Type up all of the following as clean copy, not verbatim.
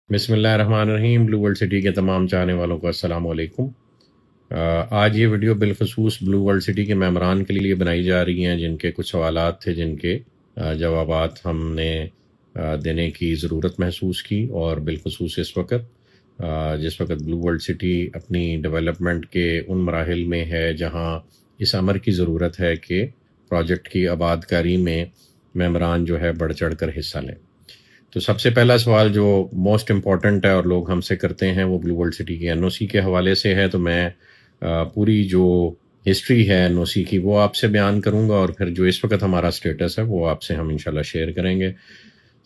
بسم اللہ الرحمن الرحیم۔ بلو ورلڈ سٹی کے تمام چاہنے والوں کو السلام علیکم۔ آج یہ ویڈیو بالخصوص بلو ورلڈ سٹی کے ممبران کے لیے بنائی جا رہی ہیں جن کے کچھ سوالات تھے، جن کے جوابات ہم نے دینے کی ضرورت محسوس کی، اور بالخصوص اس وقت جس وقت بلو ورلڈ سٹی اپنی ڈیولپمنٹ کے ان مراحل میں ہے جہاں اس امر کی ضرورت ہے کہ پروجیکٹ کی آباد کاری میں ممبران جو ہے بڑھ چڑھ کر حصہ لیں۔ تو سب سے پہلا سوال جو موسٹ امپورٹنٹ ہے اور لوگ ہم سے کرتے ہیں وہ بلو ورلڈ سٹی کے این او سی کے حوالے سے ہے، تو میں پوری جو ہسٹری ہے این او سی کی وہ آپ سے بیان کروں گا، اور پھر جو اس وقت ہمارا سٹیٹس ہے وہ آپ سے ہم انشاءاللہ شیئر کریں گے۔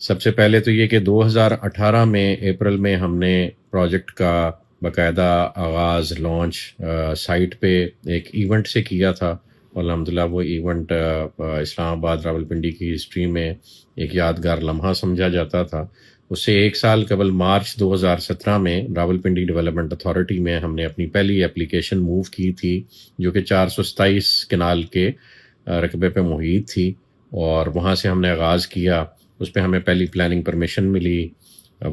سب سے پہلے تو یہ کہ 2018 میں اپریل میں ہم نے پروجیکٹ کا باقاعدہ آغاز لانچ سائٹ پہ ایک ایونٹ سے کیا تھا، اور الحمدللہ وہ ایونٹ اسلام آباد راولپنڈی کی ہسٹری میں ایک یادگار لمحہ سمجھا جاتا تھا۔ اس سے ایک سال قبل مارچ 2017 میں راولپنڈی ڈیولپمنٹ اتھارٹی میں ہم نے اپنی پہلی اپلیکیشن موو کی تھی، جو کہ 427 کنال کے رقبے پہ محیط تھی، اور وہاں سے ہم نے آغاز کیا۔ اس پہ ہمیں پہلی پلاننگ پرمیشن ملی،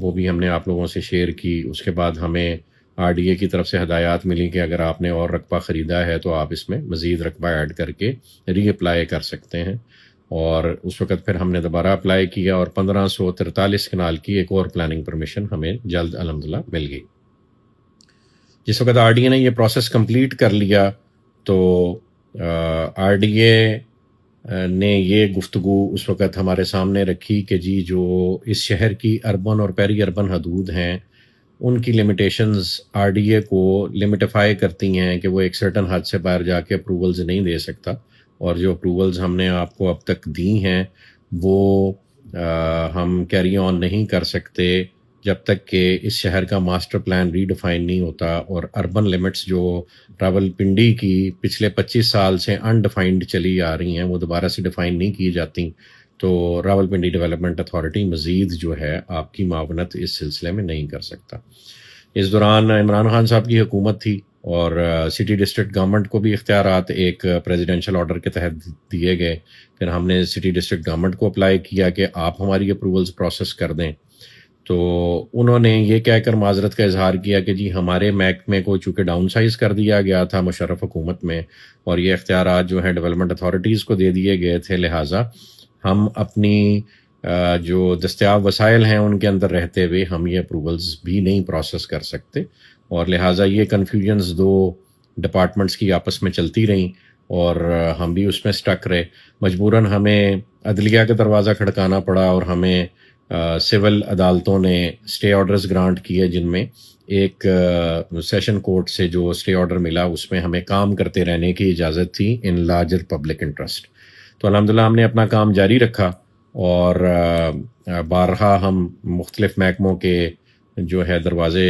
وہ بھی ہم نے آپ لوگوں سے شیئر کی۔ اس کے بعد ہمیں آر ڈی اے کی طرف سے ہدایات ملی کہ اگر آپ نے اور رقبہ خریدا ہے تو آپ اس میں مزید رقبہ ایڈ کر کے ری اپلائی کر سکتے ہیں، اور اس وقت پھر ہم نے دوبارہ اپلائی کیا، اور 1543 کنال کی ایک اور پلاننگ پرمیشن ہمیں جلد الحمدللہ مل گئی۔ جس وقت آر ڈی اے نے یہ پروسیس کمپلیٹ کر لیا تو آر ڈی اے نے یہ گفتگو اس وقت ہمارے سامنے رکھی کہ جی جو اس شہر کی اربن اور پیری اربن حدود ہیں ان کی لمیٹیشنز آر ڈی اے کو لمیٹیفائی کرتی ہیں کہ وہ ایک سرٹن حد سے باہر جا کے اپروولز نہیں دے سکتا، اور جو اپروولز ہم نے آپ کو اب تک دی ہیں وہ ہم کیری آن نہیں کر سکتے جب تک کہ اس شہر کا ماسٹر پلان ری ڈیفائن نہیں ہوتا، اور اربن لیمٹس جو راولپنڈی کی پچھلے 25 سال سے انڈیفائنڈ چلی آ رہی ہیں وہ دوبارہ سے ڈیفائن نہیں کی جاتی، تو راولپنڈی ڈیولپمنٹ اتھارٹی مزید جو ہے آپ کی معاونت اس سلسلے میں نہیں کر سکتا۔ اس دوران عمران خان صاحب کی حکومت تھی، اور سٹی ڈسٹرکٹ گورنمنٹ کو بھی اختیارات ایک پریزیڈنشل آرڈر کے تحت دیے گئے۔ پھر ہم نے سٹی ڈسٹرکٹ گورنمنٹ کو اپلائی کیا کہ آپ ہماری اپروولز پروسیس کر دیں، تو انہوں نے یہ کہہ کر معذرت کا اظہار کیا کہ جی ہمارے محکمے کو چونکہ ڈاؤن سائز کر دیا گیا تھا مشرف حکومت میں، اور یہ اختیارات جو ہیں ڈیولپمنٹ اتھارٹیز کو دے دیے گئے تھے، لہٰذا ہم اپنی جو دستیاب وسائل ہیں ان کے اندر رہتے ہوئے ہم یہ اپروولز بھی نہیں پروسیس کر سکتے، اور لہٰذا یہ کنفیوژنز دو ڈپارٹمنٹس کی آپس میں چلتی رہیں، اور ہم بھی اس میں سٹک رہے۔ مجبوراً ہمیں عدلیہ کا دروازہ کھڑکانا پڑا، اور ہمیں سول عدالتوں نے اسٹے آرڈرز گرانٹ کیے، جن میں ایک سیشن کورٹ سے جو اسٹے آرڈر ملا اس میں ہمیں کام کرتے رہنے کی اجازت تھی ان لارجر پبلک انٹرسٹ۔ تو الحمدللہ ہم نے اپنا کام جاری رکھا، اور بارہا ہم مختلف محکموں کے جو ہے دروازے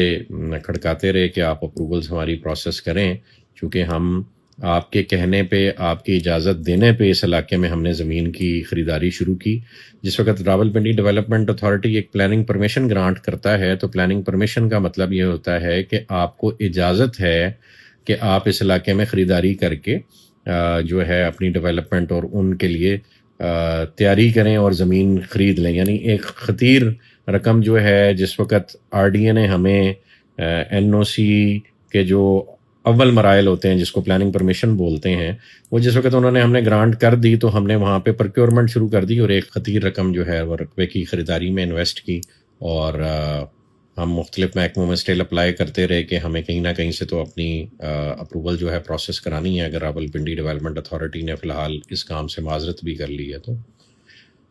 کھڑکاتے رہے کہ آپ اپروولز ہماری پروسیس کریں، چونکہ ہم آپ کے کہنے پہ، آپ کی اجازت دینے پہ اس علاقے میں ہم نے زمین کی خریداری شروع کی۔ جس وقت راولپنڈی ڈیولپمنٹ اتھارٹی ایک پلاننگ پرمیشن گرانٹ کرتا ہے تو پلاننگ پرمیشن کا مطلب یہ ہوتا ہے کہ آپ کو اجازت ہے کہ آپ اس علاقے میں خریداری کر کے جو ہے اپنی ڈیولپمنٹ اور ان کے لیے تیاری کریں اور زمین خرید لیں۔ یعنی ایک خطیر رقم جو ہے جس وقت آر ڈی اے نے ہمیں این او سی کے جو اول مراحل ہوتے ہیں جس کو پلاننگ پرمیشن بولتے ہیں، وہ جس وقت انہوں نے ہم نے گرانٹ کر دی تو ہم نے وہاں پہ پروکیورمنٹ شروع کر دی، اور ایک خطیر رقم جو ہے وہ رقبے کی خریداری میں انویسٹ کی، اور ہم مختلف محکموں میں اسٹل اپلائی کرتے رہے کہ ہمیں کہیں نہ کہیں سے تو اپنی اپروول جو ہے پروسیس کرانی ہے، اگر راولپنڈی ڈیولپمنٹ اتھارٹی نے فی الحال اس کام سے معذرت بھی کر لی ہے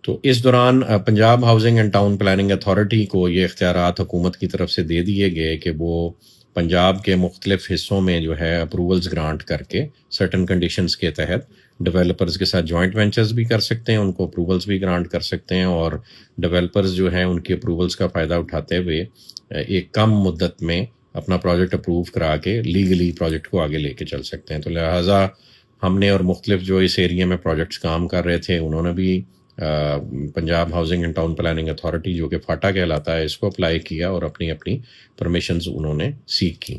تو اس دوران Punjab housing and town planning authority کو یہ اختیارات حکومت کی طرف سے دے دیے گئے کہ وہ پنجاب کے مختلف حصوں میں جو ہے اپروولز گرانٹ کر کے سرٹن کنڈیشنز کے تحت ڈیولپرز کے ساتھ جوائنٹ وینچرز بھی کر سکتے ہیں، ان کو اپروولز بھی گرانٹ کر سکتے ہیں، اور ڈیولپرز جو ہیں ان کی اپروولز کا فائدہ اٹھاتے ہوئے ایک کم مدت میں اپنا پروجیکٹ اپروو کرا کے لیگلی پروجیکٹ کو آگے لے کے چل سکتے ہیں۔ تو لہٰذا ہم نے اور مختلف جو اس ایریا میں پروجیکٹس کام کر رہے تھے انہوں نے بھی Punjab housing and town planning authority جو کہ فاٹا کہلاتا ہے اس کو اپلائی کیا، اور اپنی اپنی پرمیشنز انہوں نے سیکھ کی۔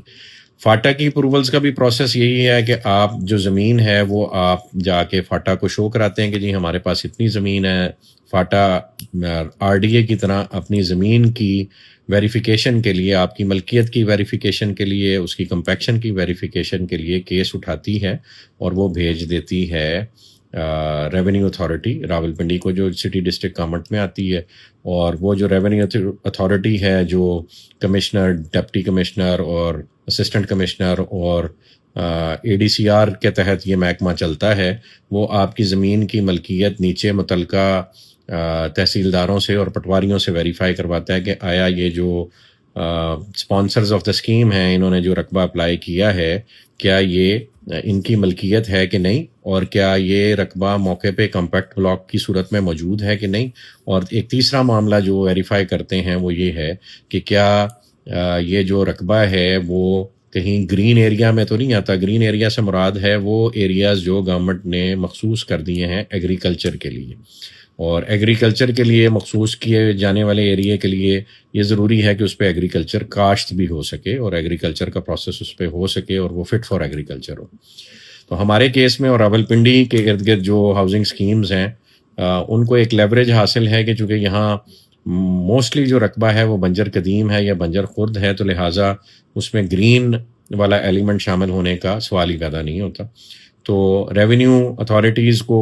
فاٹا کی اپروولز کا بھی پروسیس یہی ہے کہ آپ جو زمین ہے وہ آپ جا کے فاٹا کو شو کراتے ہیں کہ جی ہمارے پاس اتنی زمین ہے۔ فاٹا آر ڈی اے کی طرح اپنی زمین کی ویریفیکیشن کے لیے، آپ کی ملکیت کی ویریفیکیشن کے لیے، اس کی کمپیکشن کی ویریفیکیشن کے لیے کیس اٹھاتی ہے اور وہ بھیج دیتی ہے ریونیو اتھارٹی راولپنڈی کو، جو سٹی ڈسٹرکٹ گورنمنٹ میں آتی ہے. اور وہ جو ریونیو اتھارٹی ہے، جو کمشنر، ڈپٹی کمشنر اور اسسٹنٹ کمشنر اور اے ڈی سی آر کے تحت یہ محکمہ چلتا ہے، وہ آپ کی زمین کی ملکیت نیچے متعلقہ تحصیلداروں سے اور پٹواریوں سے ویریفائی کرواتا ہے کہ آیا یہ جو اسپانسرز آف دا اسکیم ہیں، انہوں نے جو رقبہ اپلائی کیا ہے، کیا یہ ان کی ملکیت ہے کہ نہیں، اور کیا یہ رقبہ موقع پہ کمپیکٹ بلاک کی صورت میں موجود ہے کہ نہیں. اور ایک تیسرا معاملہ جو ویریفائی کرتے ہیں وہ یہ ہے کہ کیا یہ جو رقبہ ہے وہ کہیں گرین ایریا میں تو نہیں آتا. گرین ایریا سے مراد ہے وہ ایریاز جو گورنمنٹ نے مخصوص کر دیے ہیں ایگریکلچر کے لیے، اور ایگریکلچر کے لیے مخصوص کیے جانے والے ایریے کے لیے یہ ضروری ہے کہ اس پہ ایگریکلچر کاشت بھی ہو سکے اور ایگریکلچر کا پروسیس اس پہ ہو سکے اور وہ فٹ فار ایگریکلچر ہو. تو ہمارے کیس میں اور راولپنڈی کے ارد گرد جو ہاؤسنگ سکیمز ہیں ان کو ایک لیوریج حاصل ہے کہ چونکہ یہاں موسٹلی جو رقبہ ہے وہ بنجر قدیم ہے یا بنجر خرد ہے، تو لہٰذا اس میں گرین والا ایلیمنٹ شامل ہونے کا سوال ہی پیدا نہیں ہوتا. تو ریونیو اتھارٹیز کو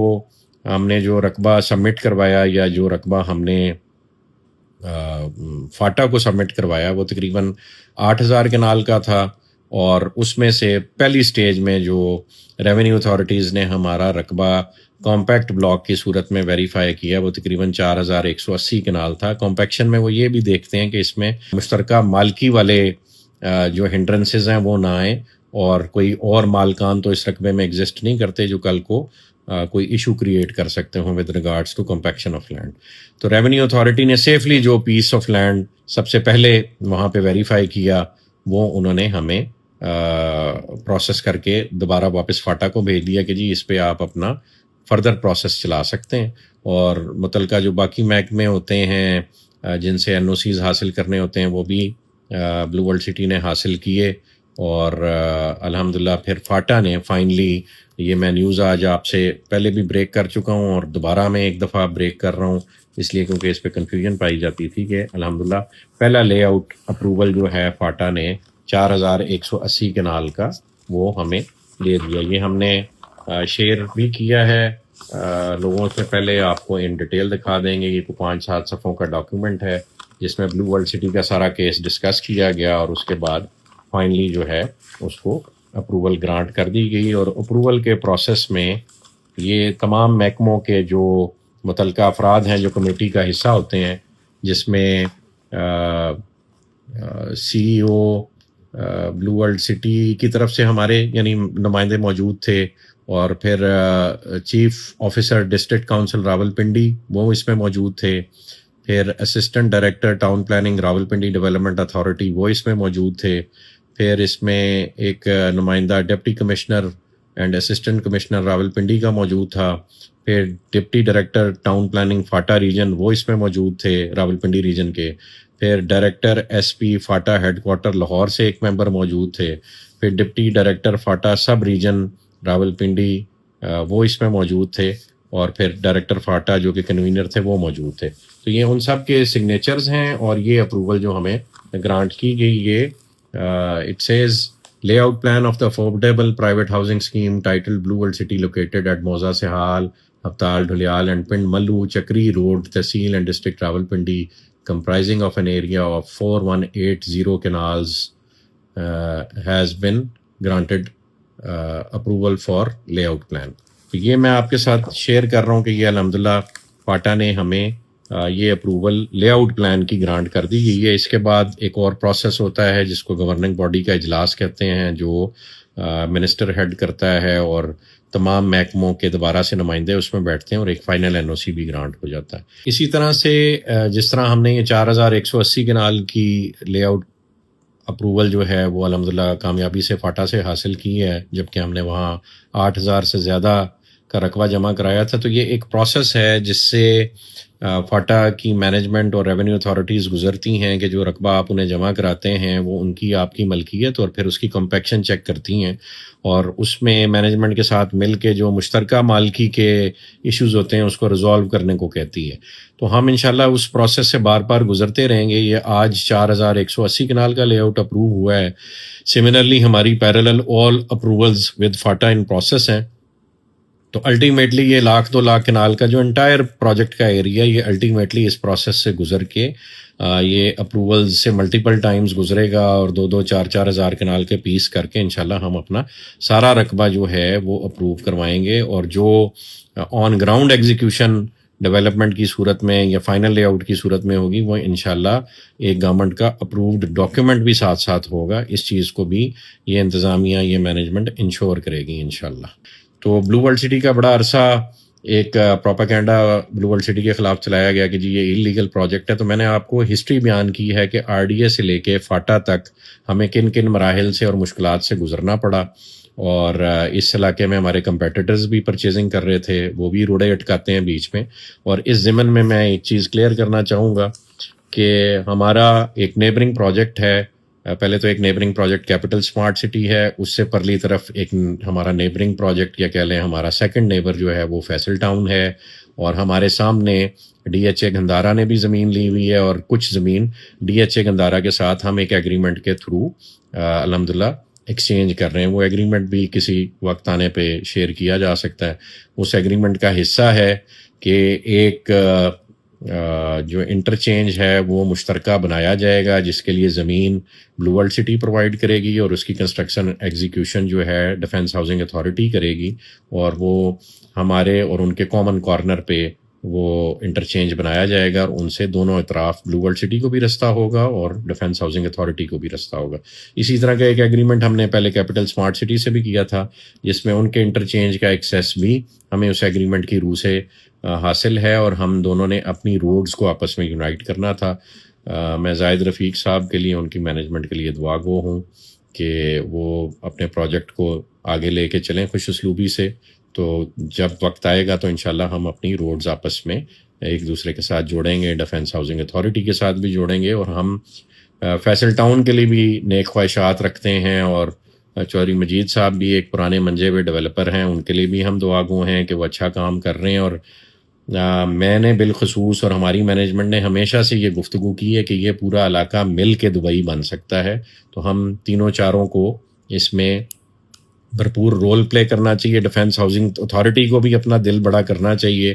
ہم نے جو رقبہ سبمٹ کروایا یا جو رقبہ ہم نے فاٹا کو سبمٹ کروایا وہ تقریباً 8,000 کنال کا تھا، اور اس میں سے پہلی سٹیج میں جو ریونیو اتھارٹیز نے ہمارا رقبہ کمپیکٹ بلاک کی صورت میں ویریفائی کیا وہ تقریباً 4,180 کنال تھا. کمپیکشن میں وہ یہ بھی دیکھتے ہیں کہ اس میں مشترکہ مالکی والے جو ہنڈرنسز ہیں وہ نہ آئیں، اور کوئی اور مالکان تو اس رقبے میں ایگزسٹ نہیں کرتے جو کل کو کوئی ایشو کریٹ کر سکتے ہوں with regards to compaction of land. تو ریونیو اتھارٹی نے سیفلی جو پیس آف لینڈ سب سے پہلے وہاں پہ ویریفائی کیا وہ انہوں نے ہمیں پروسیس کر کے دوبارہ واپس فاٹا کو بھیج دیا کہ جی اس پہ آپ اپنا فردر پروسیس چلا سکتے ہیں. اور متعلقہ جو باقی محکمے ہوتے ہیں جن سے این او سیز حاصل کرنے ہوتے ہیں وہ بھی بلو ورلڈ سٹی نے حاصل کیے، اور الحمدللہ پھر فاٹا نے فائنلی، یہ میں نیوز آج آپ سے پہلے بھی بریک کر چکا ہوں اور دوبارہ میں ایک دفعہ بریک کر رہا ہوں اس لیے کیونکہ اس پہ کنفیوژن پائی جاتی تھی، کہ الحمدللہ پہلا لے آؤٹ اپروول جو ہے فاٹا نے 4,180 کنال کا وہ ہمیں دے دیا. یہ ہم نے شیئر بھی کیا ہے لوگوں سے، پہلے آپ کو ان ڈیٹیل دکھا دیں گے. یہ 5-7 صفحوں کا ڈاکیومنٹ ہے جس میں بلو ورلڈ سٹی کا سارا کیس ڈسکس کیا گیا، اور اس کے بعد فائنلی جو ہے اس کو اپروول گرانٹ کر دی گئی. اور اپروول کے پروسیس میں یہ تمام محکموں کے جو متعلقہ افراد ہیں جو کمیٹی کا حصہ ہوتے ہیں، جس میں سی ای او بلو ورلڈ سٹی کی طرف سے ہمارے یعنی نمائندے موجود تھے، اور پھر chief officer district council Rawalpindi وہ اس میں موجود تھے، پھر assistant director town planning Rawalpindi development authority وہ اس میں موجود تھے، پھر اس میں ایک نمائندہ deputy commissioner and assistant commissioner Rawalpindi کا موجود تھا، پھر deputy director town planning PHATA region وہ اس میں موجود تھے راولپنڈی ریجن کے، پھر director S P PHATA headquarter Lahore سے ایک ممبر موجود تھے، پھر deputy director PHATA sub region Rawalpindi وہ اس میں موجود تھے، اور پھر ڈائریکٹر فاٹا جو کہ کنوینر تھے وہ موجود تھے. تو یہ ان سب کے سگنیچرز ہیں، اور یہ اپروول جو ہمیں گرانٹ کی گئی یہ it says layout plan of the affordable private housing scheme title Blue World City located at Mauza Sihal ہپتال Dhalial and Pind Malu Chakri road tehsil and district Rawalpindi comprising of an area of 4180 canals has been granted approval for layout plan. تو یہ میں آپ کے ساتھ share کر رہا ہوں کہ یہ الحمدللہ فاٹا نے ہمیں یہ اپروول لے آؤٹ پلان کی گرانٹ کر دی گئی ہے. اس کے بعد ایک اور پروسیس ہوتا ہے جس کو گورننگ باڈی کا اجلاس کہتے ہیں، جو منسٹر ہیڈ کرتا ہے، اور تمام محکموں کے دوبارہ سے نمائندے اس میں بیٹھتے ہیں، اور ایک فائنل این او سی بھی گرانٹ ہو جاتا ہے. اسی طرح سے جس طرح ہم نے یہ 4,180 کنال کی لے آؤٹ اپروول جو ہے وہ الحمدللہ کامیابی سے فاٹا سے حاصل کی ہے، جبکہ ہم نے وہاں 8,000 سے زیادہ کا رقبہ جمع کرایا تھا. تو یہ ایک پروسیس ہے جس سے فاٹا کی مینجمنٹ اور ریونیو اتھارٹیز گزرتی ہیں کہ جو رقبہ آپ انہیں جمع کراتے ہیں وہ ان کی آپ کی ملکیت اور پھر اس کی کمپیکشن چیک کرتی ہیں اور اس میں مینجمنٹ کے ساتھ مل کے جو مشترکہ مالکی کے ایشوز ہوتے ہیں اس کو ریزالو کرنے کو کہتی ہے. تو ہم انشاءاللہ اس پروسیس سے بار بار گزرتے رہیں گے. یہ آج 4180 کنال کا لے آؤٹ اپروو ہوا ہے. سملرلی ہماری parallel all approvals with FATA in process ہیں. تو الٹیمیٹلی یہ 1,00,000-2,00,000 کنال کا جو انٹائر پروجیکٹ کا ایریا یہ الٹیمیٹلی اس پروسیس سے گزر کے یہ اپروولز سے ملٹیپل ٹائمز گزرے گا اور 2-4 ہزار کنال کے پیس کر کے انشاءاللہ ہم اپنا سارا رقبہ جو ہے وہ اپروو کروائیں گے. اور جو آن گراؤنڈ ایگزیکیوشن ڈیولپمنٹ کی صورت میں یا فائنل لے آؤٹ کی صورت میں ہوگی وہ انشاءاللہ ایک گورنمنٹ کا اپرووڈ ڈاکیومنٹ بھی ساتھ ساتھ ہوگا. اس چیز کو بھی یہ انتظامیہ یہ مینجمنٹ انشور کرے گی انشاءاللہ. تو بلو ورلڈ سٹی کا بڑا عرصہ ایک پروپیگنڈا بلو ورلڈ سٹی کے خلاف چلایا گیا کہ جی یہ انلیگل پروجیکٹ ہے. تو میں نے آپ کو ہسٹری بیان کی ہے کہ آر ڈی اے سے لے کے فاٹا تک ہمیں کن کن مراحل سے اور مشکلات سے گزرنا پڑا. اور اس علاقے میں ہمارے کمپیٹیٹرز بھی پرچیزنگ کر رہے تھے, وہ بھی روڑے اٹکاتے ہیں بیچ میں. اور اس ضمن میں ایک چیز کلیئر کرنا چاہوں گا کہ ہمارا ایک نیبرنگ پروجیکٹ ہے. پہلے تو ایک neighbouring project capital smart city ہے, اس سے پرلی طرف ایک ہمارا نیبرنگ پروجیکٹ یا کہہ لیں ہمارا سیکنڈ نیبر جو ہے وہ فیصل ٹاؤن ہے. اور ہمارے سامنے ڈی ایچ اے گندھارا نے بھی زمین لی ہوئی ہے اور کچھ زمین ڈی ایچ اے گندھارا کے ساتھ ہم ایک ایگریمنٹ کے تھرو الحمدللہ ایکسچینج کر رہے ہیں. وہ ایگریمنٹ بھی کسی وقت آنے پہ شیئر کیا جا سکتا ہے. اس ایگریمنٹ کا حصہ ہے کہ ایک جو انٹرچینج ہے وہ مشترکہ بنایا جائے گا جس کے لیے زمین بلو ورلڈ سٹی پرووائڈ کرے گی اور اس کی کنسٹرکشن ایگزیکیوشن جو ہے ڈیفنس ہاؤسنگ اتھارٹی کرے گی. اور وہ ہمارے اور ان کے کامن کارنر پہ وہ انٹرچینج بنایا جائے گا اور ان سے دونوں اطراف بلو ورلڈ سٹی کو بھی رستہ ہوگا اور ڈیفنس ہاؤسنگ اتھارٹی کو بھی رستہ ہوگا. اسی طرح کا ایک ایگریمنٹ ہم نے پہلے کیپٹل سمارٹ سٹی سے بھی کیا تھا جس میں ان کے انٹرچینج کا ایکسیس بھی ہمیں اس ایگریمنٹ کی روح سے حاصل ہے اور ہم دونوں نے اپنی روڈز کو آپس میں یونائٹ کرنا تھا. میں زاہد رفیق صاحب کے لیے ان کی مینجمنٹ کے لیے دعا گو ہوں کہ وہ اپنے پروجیکٹ کو آگے لے کے چلیں خوش اسلوبی سے. تو جب وقت آئے گا تو انشاءاللہ ہم اپنی روڈز آپس میں ایک دوسرے کے ساتھ جوڑیں گے, ڈیفنس ہاؤسنگ اتھارٹی کے ساتھ بھی جوڑیں گے. اور ہم فیصل ٹاؤن کے لیے بھی نیک خواہشات رکھتے ہیں اور چودھری مجید صاحب بھی ایک پرانے منجے ہوئے ڈیولپر ہیں, ان کے لیے بھی ہم دعا گو ہیں کہ وہ اچھا کام کر رہے ہیں. اور میں نے بالخصوص اور ہماری مینجمنٹ نے ہمیشہ سے یہ گفتگو کی ہے کہ یہ پورا علاقہ مل کے دبئی بن سکتا ہے. تو ہم تینوں چاروں کو اس میں بھرپور رول پلے کرنا چاہیے. ڈیفنس ہاؤسنگ اتھارٹی کو بھی اپنا دل بڑا کرنا چاہیے.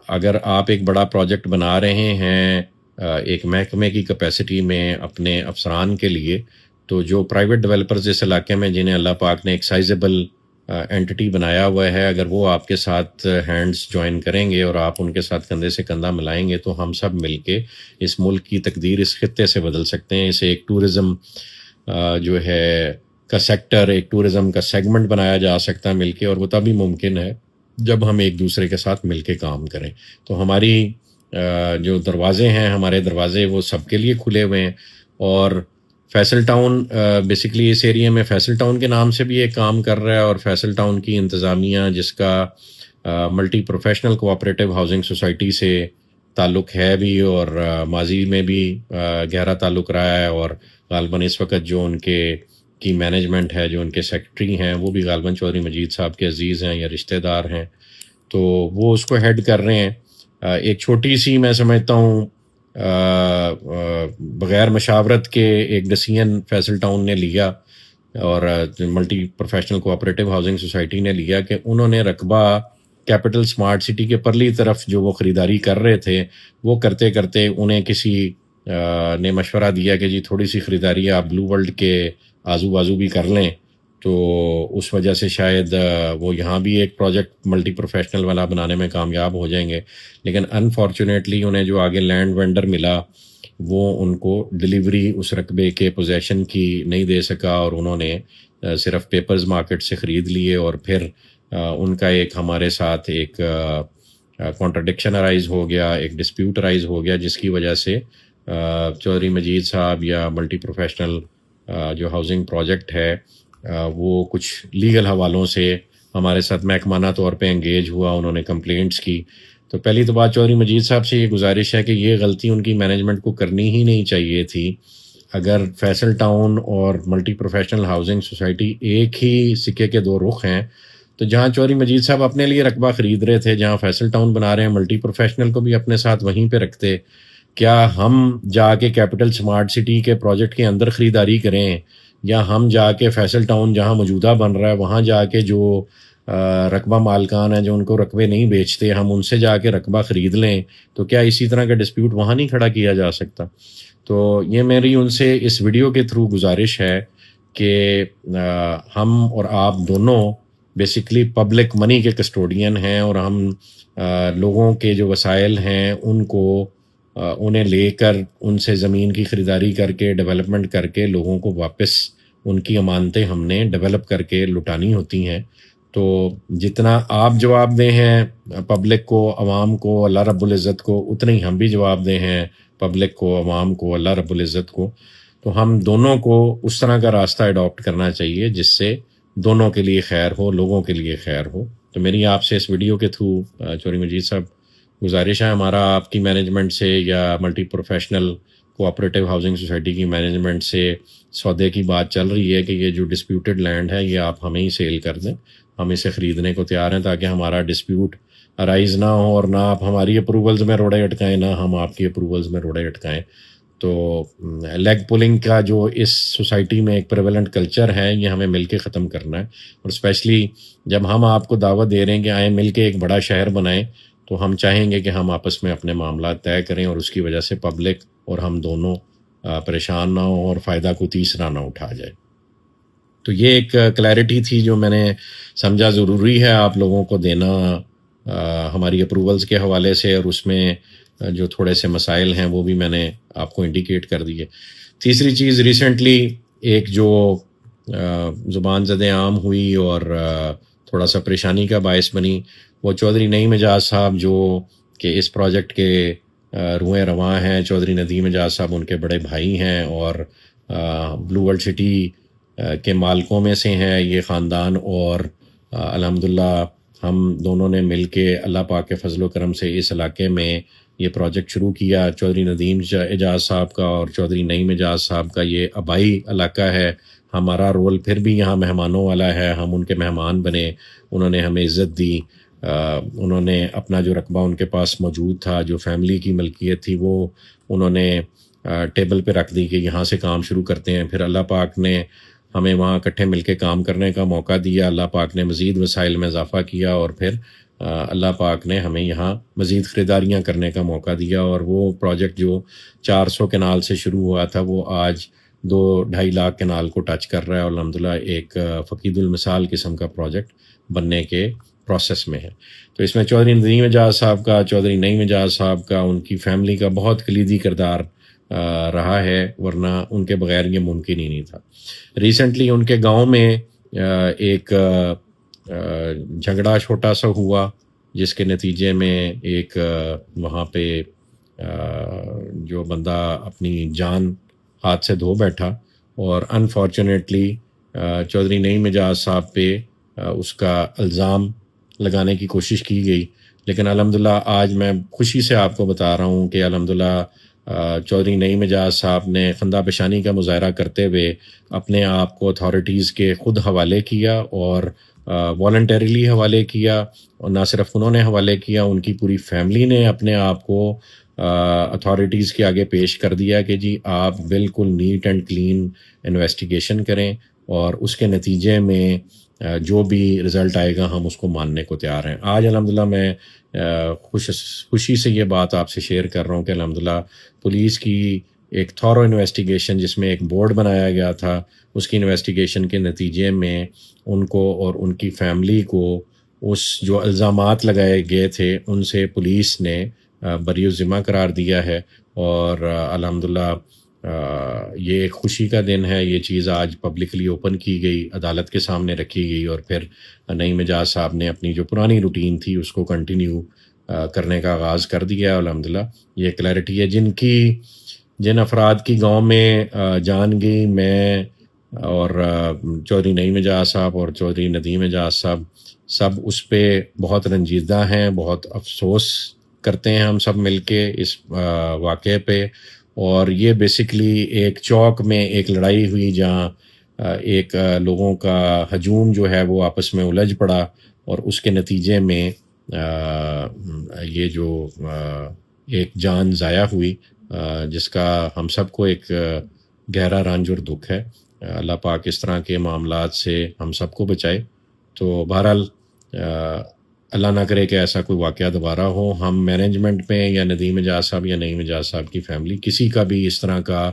اگر آپ ایک بڑا پروجیکٹ بنا رہے ہیں ایک محکمے کی کیپیسٹی میں اپنے افسران کے لیے, تو جو پرائیویٹ ڈیولپرز اس علاقے میں جنہیں اللہ پاک نے ایک سائزیبل اینٹی بنایا ہوا ہے, اگر وہ آپ کے ساتھ ہینڈز جوائن کریں گے اور آپ ان کے ساتھ کندھے سے کندھا ملائیں گے تو ہم سب مل کے اس ملک کی تقدیر اس خطے سے بدل سکتے ہیں. اسے ایک ٹورزم جو ہے کا سیکٹر, ایک ٹورزم کا سیگمنٹ بنایا جا سکتا ہے مل کے, اور وہ تبھی ممکن ہے جب ہم ایک دوسرے کے ساتھ مل کے کام کریں. تو ہماری جو دروازے ہیں, ہمارے دروازے وہ سب کے لیے کھلے ہوئے ہیں. اور فیصل ٹاؤن بیسکلی اس ایریا میں فیصل ٹاؤن کے نام سے بھی ایک کام کر رہا ہے اور فیصل ٹاؤن کی انتظامیہ جس کا multi professional cooperative housing society سے تعلق ہے بھی اور ماضی میں بھی گہرا تعلق رہا ہے, اور غالباً اس وقت جو ان کے کی مینجمنٹ ہے, جو ان کے سیکرٹری ہیں, وہ بھی غالباً چودھری مجید صاحب کے عزیز ہیں یا رشتہ دار ہیں, تو وہ اس کو ہیڈ کر رہے ہیں. ایک چھوٹی سی میں سمجھتا ہوں بغیر مشاورت کے ایک ڈسیزن فیصل ٹاؤن نے لیا اور multi professional cooperative housing society نے لیا کہ انہوں نے رقبہ کیپٹل سمارٹ سٹی کے پرلی طرف جو وہ خریداری کر رہے تھے وہ کرتے کرتے انہیں کسی نے مشورہ دیا کہ جی تھوڑی سی خریداری آپ بلو ورلڈ کے آزو بازو بھی کر لیں. تو اس وجہ سے شاید وہ یہاں بھی ایک پروجیکٹ ملٹی پروفیشنل والا بنانے میں کامیاب ہو جائیں گے, لیکن انفارچونیٹلی انہیں جو آگے لینڈ وینڈر ملا وہ ان کو ڈلیوری اس رقبے کے پوزیشن کی نہیں دے سکا, اور انہوں نے صرف پیپرز مارکیٹ سے خرید لیے. اور پھر ان کا ایک ہمارے ساتھ ایک کانٹرڈکشن ارائز ہو گیا, ایک ڈسپیوٹ ارائز ہو گیا, جس کی وجہ سے چودھری مجید صاحب یا ملٹی پروفیشنل جو ہاؤسنگ پروجیکٹ ہے وہ کچھ لیگل حوالوں سے ہمارے ساتھ محکمانہ طور پہ انگیج ہوا، انہوں نے کمپلینٹس کی. تو پہلی تو بات چودھری مجید صاحب سے یہ گزارش ہے کہ یہ غلطی ان کی مینجمنٹ کو کرنی ہی نہیں چاہیے تھی. اگر فیصل ٹاؤن اور ملٹی پروفیشنل ہاؤسنگ سوسائٹی ایک ہی سکے کے دو رخ ہیں، تو جہاں چودھری مجید صاحب اپنے لیے رقبہ خرید رہے تھے، جہاں فیصل ٹاؤن بنا رہے ہیں، ملٹی پروفیشنل کو بھی اپنے ساتھ وہیں پہ رکھتے. کیا ہم جا کے کیپٹل سمارٹ سٹی کے پروجیکٹ کے اندر خریداری کریں، یا ہم جا کے فیصل ٹاؤن جہاں موجودہ بن رہا ہے وہاں جا کے جو رقبہ مالکان ہیں جو ان کو رقبے نہیں بیچتے، ہم ان سے جا کے رقبہ خرید لیں؟ تو کیا اسی طرح کا ڈسپیوٹ وہاں نہیں کھڑا کیا جا سکتا؟ تو یہ میری ان سے اس ویڈیو کے تھرو گزارش ہے کہ ہم اور آپ دونوں بیسکلی پبلک منی کے کسٹوڈین ہیں، اور ہم لوگوں کے جو وسائل ہیں ان کو انہیں لے کر ان سے زمین کی خریداری کر کے ڈیولپمنٹ کر کے لوگوں کو واپس ان کی امانتیں ہم نے ڈیولپ کر کے لٹانی ہوتی ہیں. تو جتنا آپ جواب دہ ہیں پبلک کو، عوام کو، اللہ رب العزت کو، اتنے ہی ہم بھی جواب دہ ہیں پبلک کو، عوام کو، اللہ رب العزت کو. تو ہم دونوں کو اس طرح کا راستہ اڈاپٹ کرنا چاہیے جس سے دونوں کے لیے خیر ہو، لوگوں کے لیے خیر ہو. تو میری آپ سے اس ویڈیو کے تھرو چودھری مجید صاحب گزارش ہے، ہمارا آپ کی مینجمنٹ سے یا multi professional cooperative housing society کی مینجمنٹ سے سودے کی بات چل رہی ہے کہ یہ جو ڈسپیوٹڈ لینڈ ہے یہ آپ ہمیں ہی سیل کر دیں. ہم اسے خریدنے کو تیار ہیں تاکہ ہمارا ڈسپیوٹ ارائز نہ ہو، اور نہ آپ ہماری اپروولز میں روڑے اٹکائیں، نہ ہم آپ کی اپروولز میں روڑے اٹکائیں. تو لیگ پولنگ کا جو اس سوسائٹی میں ایک پریویلنٹ کلچر ہے یہ ہمیں مل کے ختم کرنا ہے. اور اسپیشلی جب ہم آپ کو دعوت دے رہے ہیں کہ آئیں مل کے ایک بڑا شہر بنائیں، تو ہم چاہیں گے کہ ہم آپس میں اپنے معاملات طے کریں اور اس کی وجہ سے پبلک اور ہم دونوں پریشان نہ ہوں اور فائدہ کو تیسرا نہ اٹھا جائے. تو یہ ایک کلیئرٹی تھی جو میں نے سمجھا ضروری ہے آپ لوگوں کو دینا ہماری اپروولز کے حوالے سے، اور اس میں جو تھوڑے سے مسائل ہیں وہ بھی میں نے آپ کو انڈیکیٹ کر دیے. تیسری چیز، ریسنٹلی ایک جو زبان زد عام ہوئی اور تھوڑا سا پریشانی کا باعث بنی، وہ چودھری نعیم اعجاز صاحب جو کہ اس پروجیکٹ کے روئیں رواں ہیں. چودھری ندیم اعجاز صاحب ان کے بڑے بھائی ہیں اور بلو ورلڈ سٹی کے مالکوں میں سے ہیں یہ خاندان، اور الحمدللہ ہم دونوں نے مل کے اللہ پاک کے فضل و کرم سے اس علاقے میں یہ پروجیکٹ شروع کیا. چودھری ندیم اعجاز صاحب کا اور چودھری نعیم اعجاز صاحب کا یہ آبائی علاقہ ہے. ہمارا رول پھر بھی یہاں مہمانوں والا ہے، ہم ان کے مہمان بنے، انہوں نے ہمیں عزت دی. انہوں نے اپنا جو رقبہ ان کے پاس موجود تھا، جو فیملی کی ملکیت تھی، وہ انہوں نے ٹیبل پہ رکھ دی کہ یہاں سے کام شروع کرتے ہیں. پھر اللہ پاک نے ہمیں وہاں اکٹھے مل کے کام کرنے کا موقع دیا. اللہ پاک نے مزید وسائل میں اضافہ کیا، اور پھر اللہ پاک نے ہمیں یہاں مزید خریداریاں کرنے کا موقع دیا. اور وہ پروجیکٹ جو 400 کنال سے شروع ہوا تھا وہ آج 2-2.5 لاکھ کنال کو ٹچ کر رہا ہے، اور الحمدللہ ایک فقید المثال قسم کا پروجیکٹ بننے کے پروسیس میں ہے. تو اس میں چودھری ندیم اعجاز صاحب کا، چودھری نعیم اعجاز صاحب کا، ان کی فیملی کا بہت کلیدی کردار رہا ہے، ورنہ ان کے بغیر یہ ممکن ہی نہیں تھا. ریسنٹلی ان کے گاؤں میں ایک جھگڑا چھوٹا سا ہوا، جس کے نتیجے میں ایک وہاں پہ جو بندہ اپنی جان ہاتھ سے دھو بیٹھا، اور انفارچونیٹلی چودھری نعیم اعجاز صاحب پہ اس کا الزام لگانے کی کوشش کی گئی. لیکن الحمدللہ آج میں خوشی سے آپ کو بتا رہا ہوں کہ الحمدللہ چودھری نعیم اعجاز صاحب نے خندہ پیشانی کا مظاہرہ کرتے ہوئے اپنے آپ کو اتھارٹیز کے خود حوالے کیا، اور والنٹریلی حوالے کیا. اور نہ صرف انہوں نے حوالے کیا، ان کی پوری فیملی نے اپنے آپ کو اتھارٹیز کے آگے پیش کر دیا کہ جی آپ بالکل نیٹ اینڈ کلین انویسٹیگیشن کریں، اور اس کے نتیجے میں جو بھی رزلٹ آئے گا ہم اس کو ماننے کو تیار ہیں. آج الحمدللہ میں خوشی سے یہ بات آپ سے شیئر کر رہا ہوں کہ الحمدللہ پولیس کی ایک تھورو انویسٹیگیشن، جس میں ایک بورڈ بنایا گیا تھا، اس کی انویسٹیگیشن کے نتیجے میں ان کو اور ان کی فیملی کو اس جو الزامات لگائے گئے تھے ان سے پولیس نے بری ذمہ قرار دیا ہے. اور الحمدللہ یہ ایک خوشی کا دن ہے. یہ چیز آج پبلکلی اوپن کی گئی، عدالت کے سامنے رکھی گئی، اور پھر نعیم اعجاز صاحب نے اپنی جو پرانی روٹین تھی اس کو کنٹینیو کرنے کا آغاز کر دیا. الحمدللہ یہ کلیئرٹی ہے. جن افراد کی گاؤں میں جان گئی، میں اور چودھری نعیم اعجاز صاحب اور چودھری ندیم اعجاز صاحب سب اس پہ بہت رنجیدہ ہیں، بہت افسوس کرتے ہیں ہم سب مل کے اس واقعے پہ. اور یہ بیسیکلی ایک چوک میں ایک لڑائی ہوئی جہاں ایک لوگوں کا ہجوم جو ہے وہ آپس میں الجھ پڑا، اور اس کے نتیجے میں یہ جو ایک جان ضائع ہوئی، جس کا ہم سب کو ایک گہرا رنج اور دکھ ہے. اللہ پاک اس طرح کے معاملات سے ہم سب کو بچائے. تو بہرحال اللہ نہ کرے کہ ایسا کوئی واقعہ دوبارہ ہو. ہم مینجمنٹ میں یا ندیم اجاز صاحب یا نعیم اجاز صاحب کی فیملی کسی کا بھی اس طرح کا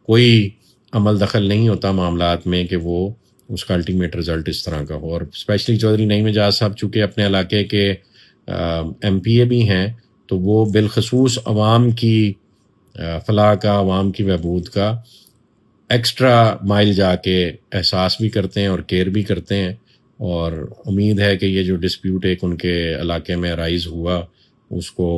کوئی عمل دخل نہیں ہوتا معاملات میں کہ وہ اس کا الٹیمیٹ رزلٹ اس طرح کا ہو. اور اسپیشلی چودھری نعیم اجاز صاحب چونکہ اپنے علاقے کے ایم پی اے بھی ہیں، تو وہ بالخصوص عوام کی فلاح کا، عوام کی بہبود کا ایکسٹرا مائل جا کے احساس بھی کرتے ہیں اور کیئر بھی کرتے ہیں. اور امید ہے کہ یہ جو ڈسپیوٹ ایک ان کے علاقے میں رائز ہوا، اس کو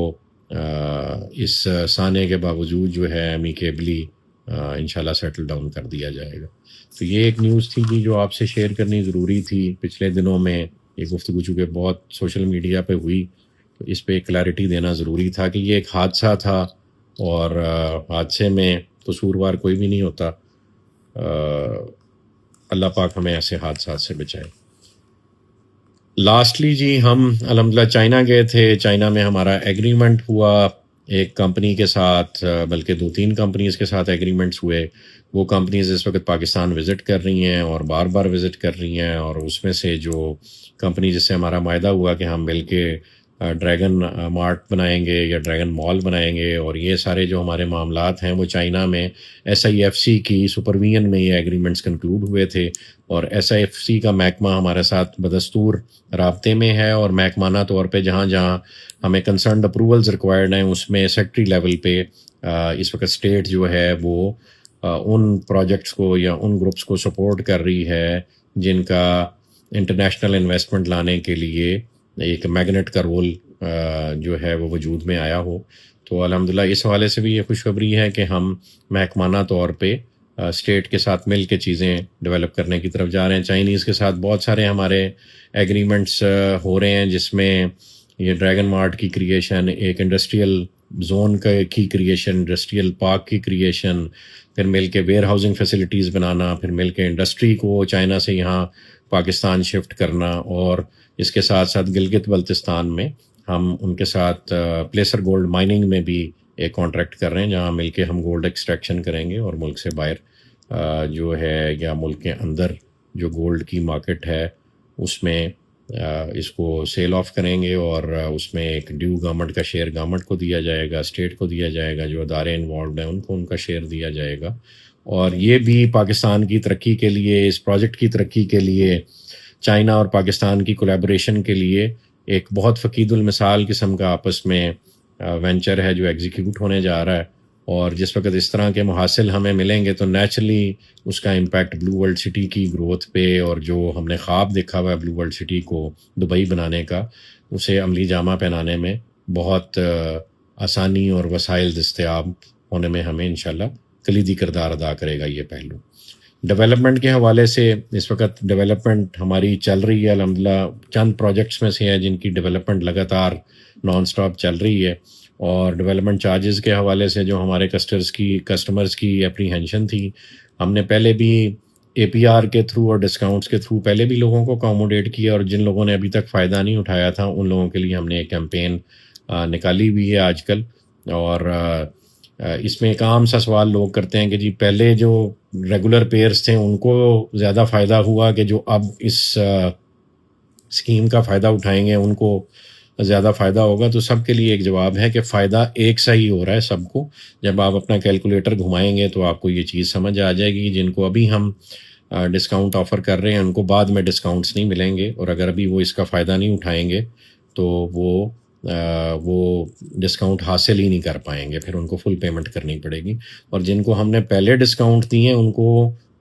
اس سانے کے باوجود جو ہے امیکیبلی انشاءاللہ سیٹل ڈاؤن کر دیا جائے گا. تو یہ ایک نیوز تھی کہ جو آپ سے شیئر کرنی ضروری تھی. پچھلے دنوں میں یہ گفتگو چونکہ بہت سوشل میڈیا پہ ہوئی، تو اس پہ ایک کلیئرٹی دینا ضروری تھا کہ یہ ایک حادثہ تھا، اور حادثے میں قصوروار کوئی بھی نہیں ہوتا. اللہ پاک ہمیں ایسے حادثات سے بچائے. لاسٹلی جی ہم الحمدللہ چائنا گئے تھے. چائنا میں ہمارا ایگریمنٹ ہوا ایک کمپنی کے ساتھ، بلکہ 2-3 کمپنیز کے ساتھ ایگریمنٹس ہوئے. وہ کمپنیز اس وقت پاکستان وزٹ کر رہی ہیں اور بار بار وزٹ کر رہی ہیں. اور اس میں سے جو کمپنی جس سے ہمارا معاہدہ ہوا کہ ہم مل کے ڈریگن مارٹ بنائیں گے یا ڈریگن مال بنائیں گے، اور یہ سارے جو ہمارے معاملات ہیں وہ چائنا میں SIFC کی سپرویژن میں یہ ایگریمنٹس کنکلوڈ ہوئے تھے. اور SIFC کا محکمہ ہمارے ساتھ بدستور رابطے میں ہے، اور محکمانہ طور پہ جہاں جہاں ہمیں کنسرنڈ اپروولز ریکوائرڈ ہیں اس میں سیکٹری لیول پہ اس وقت اسٹیٹ جو ہے وہ ان پروجیکٹس کو یا ان گروپس کو سپورٹ کر رہی ہے جن کا انٹرنیشنل انویسٹمنٹ لانے کے لیے ایک میگنیٹ کا رول جو ہے وہ وجود میں آیا ہو. تو الحمدللہ اس حوالے سے بھی یہ خوشخبری ہے کہ ہم محکمانہ طور پہ اسٹیٹ کے ساتھ مل کے چیزیں ڈیولپ کرنے کی طرف جا رہے ہیں. چائنیز کے ساتھ بہت سارے ہمارے ایگریمنٹس ہو رہے ہیں، جس میں یہ ڈریگن مارٹ کی کریشن، ایک انڈسٹریل زون کی کریشن، انڈسٹریل پارک کی کریشن، پھر مل کے ویئر ہاؤسنگ فیسلٹیز بنانا، پھر مل کے انڈسٹری کو چائنا سے یہاں پاکستان شفٹ کرنا. اور اس کے ساتھ ساتھ گلگت بلتستان میں ہم ان کے ساتھ پلیسر گولڈ مائننگ میں بھی ایک کانٹریکٹ کر رہے ہیں، جہاں مل کے ہم گولڈ ایکسٹریکشن کریں گے اور ملک سے باہر جو ہے یا ملک کے اندر جو گولڈ کی مارکیٹ ہے اس میں اس کو سیل آف کریں گے. اور اس میں ایک ڈیو گورنمنٹ کا شیئر گورنمنٹ کو دیا جائے گا، اسٹیٹ کو دیا جائے گا، جو ادارے انوالوڈ ہیں ان کو ان کا شیئر دیا جائے گا. اور یہ بھی پاکستان کی ترقی کے لیے، اس پروجیکٹ کی ترقی کے لیے، چائنا اور پاکستان کی کولیبوریشن کے لیے ایک بہت فقید المثال قسم کا آپس میں وینچر ہے جو ایگزیکیوٹ ہونے جا رہا ہے. اور جس وقت اس طرح کے محاصل ہمیں ملیں گے تو نیچرلی اس کا امپیکٹ بلو ورلڈ سٹی کی گروتھ پہ، اور جو ہم نے خواب دیکھا ہوا ہے بلو ورلڈ سٹی کو دبئی بنانے کا، اسے عملی جامہ پہنانے میں بہت آسانی اور وسائل دستیاب ہونے میں ہمیں انشاءاللہ کلیدی کردار ادا کرے گا یہ پہلو. ڈیولپمنٹ کے حوالے سے اس وقت ڈیولپمنٹ ہماری چل رہی ہے الحمدللہ. چند پروجیکٹس میں سے ہیں جن کی ڈیولپمنٹ لگاتار نان سٹاپ چل رہی ہے. اور ڈیولپمنٹ چارجز کے حوالے سے جو ہمارے کسٹمرز کی اپریہینشن تھی، ہم نے پہلے بھی APR کے تھرو اور ڈسکاؤنٹس کے تھرو پہلے بھی لوگوں کو اکاموڈیٹ کیا، اور جن لوگوں نے ابھی تک فائدہ نہیں اٹھایا تھا ان لوگوں کے لیے ہم نے ایک کیمپین نکالی ہوئی ہے آج کل. اور اس میں ایک عام سا سوال لوگ کرتے ہیں کہ جی پہلے جو ریگولر پیئرز تھے ان کو زیادہ فائدہ ہوا کہ جو اب اس اسکیم کا فائدہ اٹھائیں گے ان کو زیادہ فائدہ ہوگا؟ تو سب کے لیے ایک جواب ہے کہ فائدہ ایک سا ہی ہو رہا ہے سب کو. جب آپ اپنا کیلکولیٹر گھمائیں گے تو آپ کو یہ چیز سمجھ آ جائے گی. جن کو ابھی ہم ڈسکاؤنٹ آفر کر رہے ہیں ان کو بعد میں ڈسکاؤنٹس نہیں ملیں گے، اور اگر ابھی وہ اس کا فائدہ نہیں اٹھائیں گے تو وہ ڈسکاؤنٹ حاصل ہی نہیں کر پائیں گے، پھر ان کو فل پیمنٹ کرنی پڑے گی. اور جن کو ہم نے پہلے ڈسکاؤنٹ دیے ہیں ان کو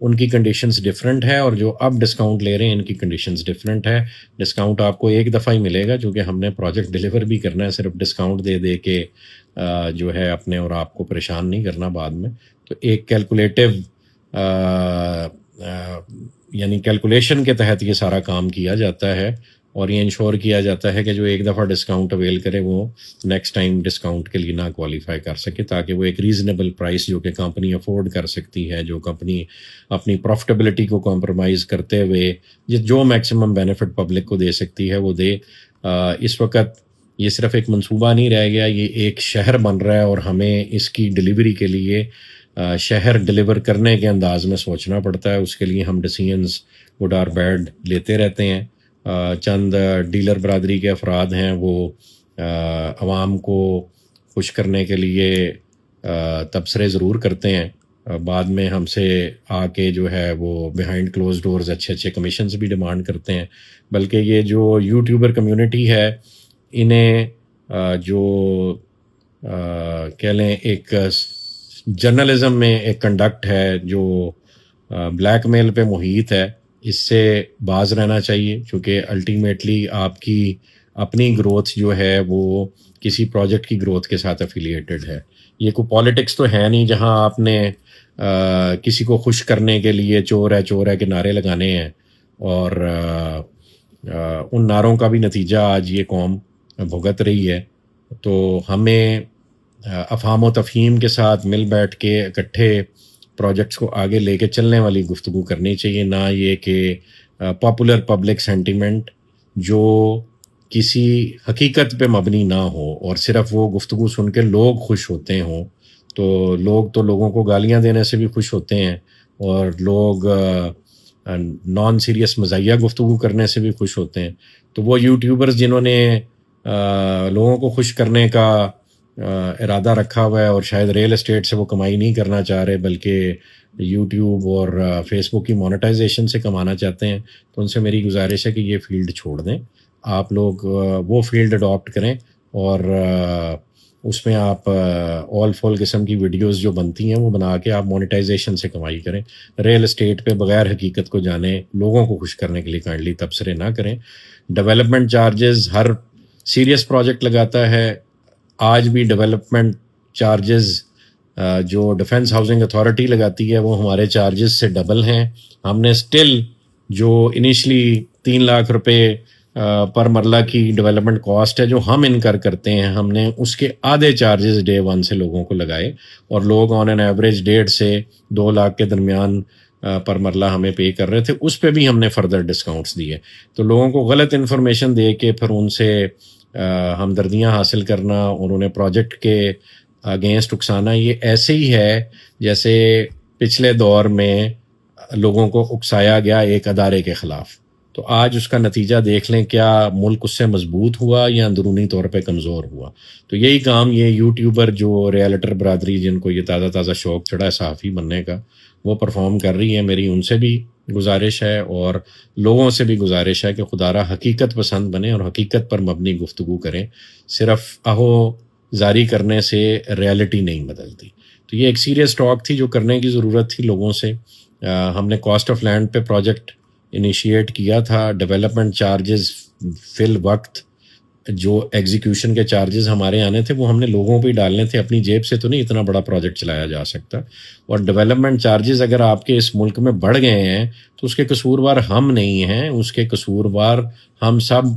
ان کی کنڈیشنز ڈفرینٹ ہے، اور جو اب ڈسکاؤنٹ لے رہے ہیں ان کی کنڈیشنز ڈفرینٹ ہے. ڈسکاؤنٹ آپ کو ایک دفعہ ہی ملے گا کیونکہ ہم نے پروجیکٹ ڈیلیور بھی کرنا ہے، صرف ڈسکاؤنٹ دے دے کے جو ہے اپنے اور آپ کو پریشان نہیں کرنا بعد میں. تو ایک کیلکولیٹو یعنی کیلکولیشن کے تحت یہ سارا کام کیا جاتا ہے. اور یہ انشور کیا جاتا ہے کہ جو ایک دفعہ ڈسکاؤنٹ اویل کرے وہ نیکسٹ ٹائم ڈسکاؤنٹ کے لیے نہ کوالیفائی کر سکے، تاکہ وہ ایک ریزنیبل پرائس جو کہ کمپنی افورڈ کر سکتی ہے، جو کمپنی اپنی پروفٹیبلٹی کو کمپرومائز کرتے ہوئے جو میکسیمم بینیفٹ پبلک کو دے سکتی ہے وہ دے۔ اس وقت یہ صرف ایک منصوبہ نہیں رہ گیا، یہ ایک شہر بن رہا ہے، اور ہمیں اس کی ڈلیوری کے لیے شہر ڈلیور کرنے کے انداز میں سوچنا پڑتا ہے۔ اس کے لیے ہم ڈیسیژنز گڈ اور بیڈ لیتے رہتے ہیں۔ چند ڈیلر برادری کے افراد ہیں، وہ عوام کو خوش کرنے کے لیے تبصرے ضرور کرتے ہیں، بعد میں ہم سے آ کے جو ہے وہ بیہائنڈ کلوز ڈورز اچھے کمیشنز بھی ڈیمانڈ کرتے ہیں۔ بلکہ یہ جو یوٹیوبر کمیونٹی ہے، انہیں جو کہہ لیں ایک جرنلزم میں ایک کنڈکٹ ہے جو بلیک میل پہ محیط ہے، اس سے باز رہنا چاہیے، چونکہ الٹیمیٹلی آپ کی اپنی گروتھ جو ہے وہ کسی پروجیکٹ کی گروتھ کے ساتھ افیلیٹڈ ہے۔ یہ کوئی پالیٹکس تو ہے نہیں جہاں آپ نے کسی کو خوش کرنے کے لیے چور ہے کے نعرے لگانے ہیں، اور ان نعروں کا بھی نتیجہ آج یہ قوم بھگت رہی ہے۔ تو ہمیں افہام و تفہیم کے ساتھ مل بیٹھ کے اکٹھے پروجیکٹس کو آگے لے کے چلنے والی گفتگو کرنی چاہیے، نہ یہ کہ پاپولر پبلک سینٹیمنٹ جو کسی حقیقت پہ مبنی نہ ہو، اور صرف وہ گفتگو سن کے لوگ خوش ہوتے ہوں۔ تو لوگوں کو گالیاں دینے سے بھی خوش ہوتے ہیں، اور لوگ نان سیریس مزاحیہ گفتگو کرنے سے بھی خوش ہوتے ہیں۔ تو وہ یوٹیوبرز جنہوں نے لوگوں کو خوش کرنے کا ارادہ رکھا ہوا ہے، اور شاید ریل اسٹیٹ سے وہ کمائی نہیں کرنا چاہ رہے بلکہ یوٹیوب اور فیس بک کی مونیٹائزیشن سے کمانا چاہتے ہیں، تو ان سے میری گزارش ہے کہ یہ فیلڈ چھوڑ دیں، آپ لوگ وہ فیلڈ اڈاپٹ کریں، اور اس میں آپ آل فول قسم کی ویڈیوز جو بنتی ہیں وہ بنا کے آپ مونیٹائزیشن سے کمائی کریں۔ ریل اسٹیٹ پہ بغیر حقیقت کو جانے لوگوں کو خوش کرنے کے لیے کائنڈلی تبصرے نہ کریں۔ ڈیولپمنٹ چارجز ہر سیریس پروجیکٹ لگاتا ہے، آج بھی ڈیولپمنٹ چارجز جو ڈیفنس ہاؤسنگ اتھارٹی لگاتی ہے وہ ہمارے چارجز سے ڈبل ہیں۔ ہم نے سٹل جو انیشلی 3 لاکھ روپے پر مرلہ کی ڈیولپمنٹ کاسٹ ہے جو ہم انکر کرتے ہیں، ہم نے اس کے آدھے چارجز ڈے 1 سے لوگوں کو لگائے، اور لوگ آن این ایوریج 1.5 سے 2 لاکھ کے درمیان پر مرلہ ہمیں پے کر رہے تھے، اس پہ بھی ہم نے فردر ڈسکاؤنٹس دیے۔ تو لوگوں کو غلط انفارمیشن دے کے پھر ان سے ہمدردیاں حاصل کرنا اور انہیں پروجیکٹ کے اگینسٹ اکسانا، یہ ایسے ہی ہے جیسے پچھلے دور میں لوگوں کو اکسایا گیا ایک ادارے کے خلاف۔ تو آج اس کا نتیجہ دیکھ لیں، کیا ملک اس سے مضبوط ہوا یا اندرونی طور پہ کمزور ہوا۔ تو یہی کام یہ یوٹیوبر جو ریالٹر برادری جن کو یہ تازہ شوق چڑھا ہے صحافی بننے کا، وہ پرفارم کر رہی ہے، میری ان سے بھی گزارش ہے اور لوگوں سے بھی گزارش ہے کہ خدا را حقیقت پسند بنیں اور حقیقت پر مبنی گفتگو کریں۔ صرف اہو زاری کرنے سے ریالٹی نہیں بدلتی۔ تو یہ ایک سیریس ٹاک تھی جو کرنے کی ضرورت تھی لوگوں سے۔ ہم نے کاسٹ آف لینڈ پہ پروجیکٹ انیشیٹ کیا تھا، ڈیولپمنٹ چارجز فی الوقت جو ایگزیکیوشن کے چارجز ہمارے آنے تھے وہ ہم نے لوگوں پہ ہی ڈالنے تھے، اپنی جیب سے تو نہیں اتنا بڑا پروجیکٹ چلایا جا سکتا۔ اور ڈیولپمنٹ چارجز اگر آپ کے اس ملک میں بڑھ گئے ہیں تو اس کے قصوروار ہم نہیں ہیں، اس کے قصوروار ہم سب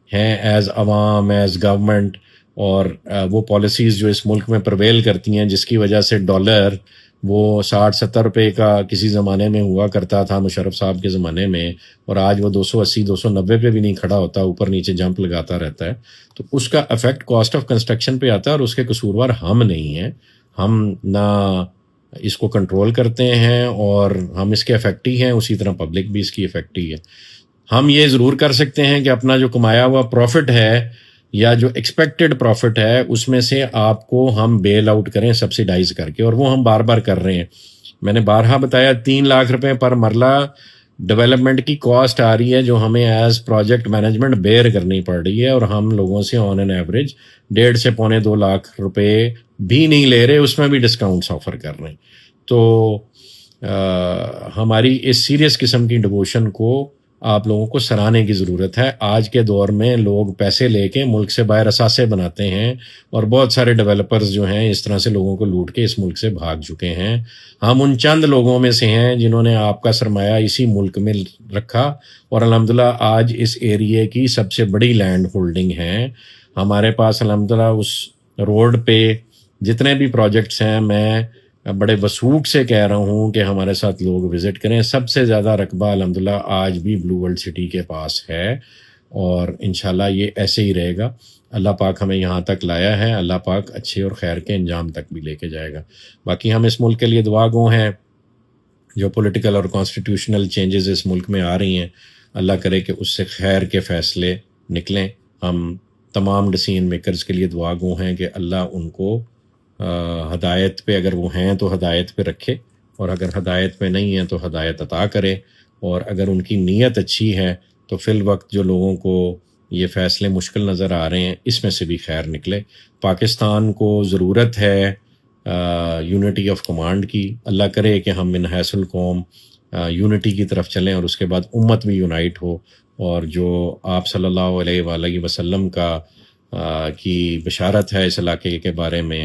ہیں، ایز عوام، ایز گورنمنٹ، اور وہ پالیسیز جو اس ملک میں پرویل کرتی ہیں جس کی وجہ سے ڈالر وہ 60-70 روپے کا کسی زمانے میں ہوا کرتا تھا مشرف صاحب کے زمانے میں، اور آج وہ 280-290 پہ بھی نہیں کھڑا ہوتا، اوپر نیچے جمپ لگاتا رہتا ہے۔ تو اس کا افیکٹ کاسٹ آف کنسٹرکشن پہ آتا ہے، اور اس کے قصوروار ہم نہیں ہیں، ہم نہ اس کو کنٹرول کرتے ہیں اور ہم اس کے افیکٹی ہیں، اسی طرح پبلک بھی اس کی افیکٹی ہے۔ ہم یہ ضرور کر سکتے ہیں کہ اپنا جو کمایا ہوا پروفٹ ہے یا جو ایکسپیکٹڈ پروفٹ ہے اس میں سے آپ کو ہم بیل آؤٹ کریں سبسیڈائز کر کے، اور وہ ہم بار بار کر رہے ہیں۔ میں نے بارہا بتایا 3 لاکھ روپے پر مرلہ ڈیولپمنٹ کی کاسٹ آ رہی ہے جو ہمیں ایز پروجیکٹ مینجمنٹ بیئر کرنی پڑ رہی ہے، اور ہم لوگوں سے آن این ایوریج 1.5 سے 1.25-2 لاکھ روپے بھی نہیں لے رہے، اس میں بھی ڈسکاؤنٹس آفر کر رہے ہیں۔ تو ہماری اس سیریس قسم کی ڈیووشن کو آپ لوگوں کو سراہنے کی ضرورت ہے۔ آج کے دور میں لوگ پیسے لے کے ملک سے باہر اثاثے بناتے ہیں، اور بہت سارے ڈیولپرز جو ہیں اس طرح سے لوگوں کو لوٹ کے اس ملک سے بھاگ چکے ہیں۔ ہم ان چند لوگوں میں سے ہیں جنہوں نے آپ کا سرمایہ اسی ملک میں رکھا، اور الحمدللہ آج اس ایریے کی سب سے بڑی لینڈ ہولڈنگ ہے ہمارے پاس۔ الحمدللہ اس روڈ پہ جتنے بھی پروجیکٹس ہیں، میں بڑے وثوق سے کہہ رہا ہوں کہ ہمارے ساتھ لوگ وزٹ کریں۔ سب سے زیادہ رقبہ الحمدللہ آج بھی بلو ورلڈ سٹی کے پاس ہے، اور انشاءاللہ یہ ایسے ہی رہے گا۔ اللہ پاک ہمیں یہاں تک لایا ہے، اللہ پاک اچھے اور خیر کے انجام تک بھی لے کے جائے گا۔ باقی ہم اس ملک کے لیے دعا گو ہیں۔ جو پولیٹیکل اور کانسٹیٹیوشنل چینجز اس ملک میں آ رہی ہیں، اللہ کرے کہ اس سے خیر کے فیصلے نکلیں۔ ہم تمام ڈسیژن میکرز کے لیے دعا گو ہیں کہ اللہ ان کو ہدایت پہ، اگر وہ ہیں تو ہدایت پہ رکھے، اور اگر ہدایت پہ نہیں ہیں تو ہدایت عطا کرے، اور اگر ان کی نیت اچھی ہے تو فی الوقت جو لوگوں کو یہ فیصلے مشکل نظر آ رہے ہیں اس میں سے بھی خیر نکلے۔ پاکستان کو ضرورت ہے یونٹی آف کمانڈ کی۔ اللہ کرے کہ ہم من حیث القوم یونٹی کی طرف چلیں، اور اس کے بعد امت بھی یونائٹ ہو، اور جو آپ صلی اللہ علیہ وآلہ وسلم کی بشارت ہے اس علاقے کے بارے میں،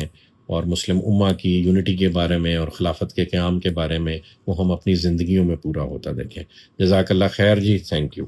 اور مسلم امہ کی یونٹی کے بارے میں، اور خلافت کے قیام کے بارے میں، وہ ہم اپنی زندگیوں میں پورا ہوتا دیکھیں۔ جزاک اللہ خیر جی، تھینک یو۔